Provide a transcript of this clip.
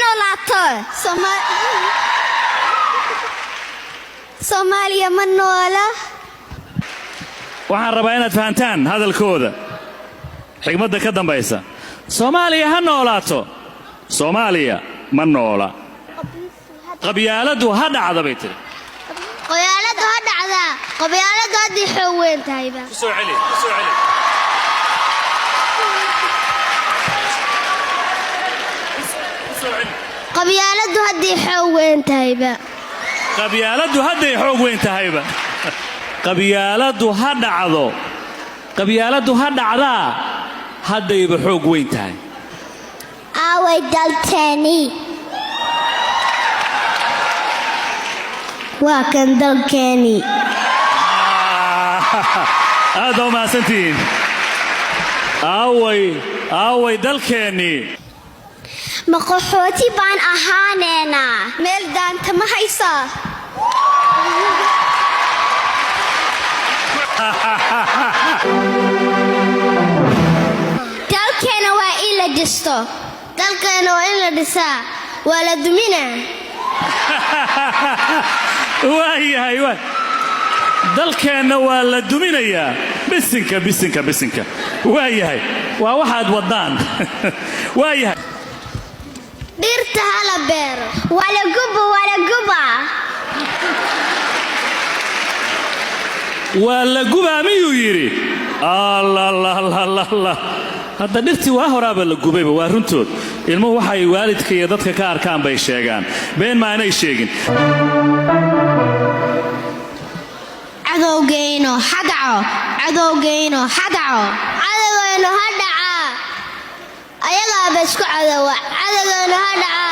noolaato Soomaaliya ma noola waxaan rabaa inaad fahantaan hadalkooda xigmadda ka dambaysa Soomaaliya ha noolaato Soomaaliya ma noola qabyaaladu ha dhacdo bay tiri qabyaaladu ha dhacda qabyaaladu hadii xoog weyn tahayba soo celi qabyaaladu hadii xoog weyn tahayba qabyaaladu hadday xoog weyn tahayba qabyaaladu ha dhacdo qabyaaladu ha dhacdaa haddayba xoog weyn tahay aaway dalkeeni waa kan dalkeeni aad oo maasantiin aaway dalkeeni ma qaxooti baan ahaaneena meel daanta ma haysa dalkeena waa in la dhisto dalkeena waa in la dhisaa waa la duminaa waayahay dalkeenna waa la duminayaa bisinka waayahay waa waxaad wadaan waayahay dhirta hala beero wala guba waa la gubaa miyuu yidhi allah hadda dhirtii waa horaaba la gubayba waa runtood ilmuhu waxay waalidka iyo dadka ka arkaan bay sheegaan been maanay sheegin cadowgeyno ha dhaco ayagaaba isku cadowa cadowgeyno ha dhaca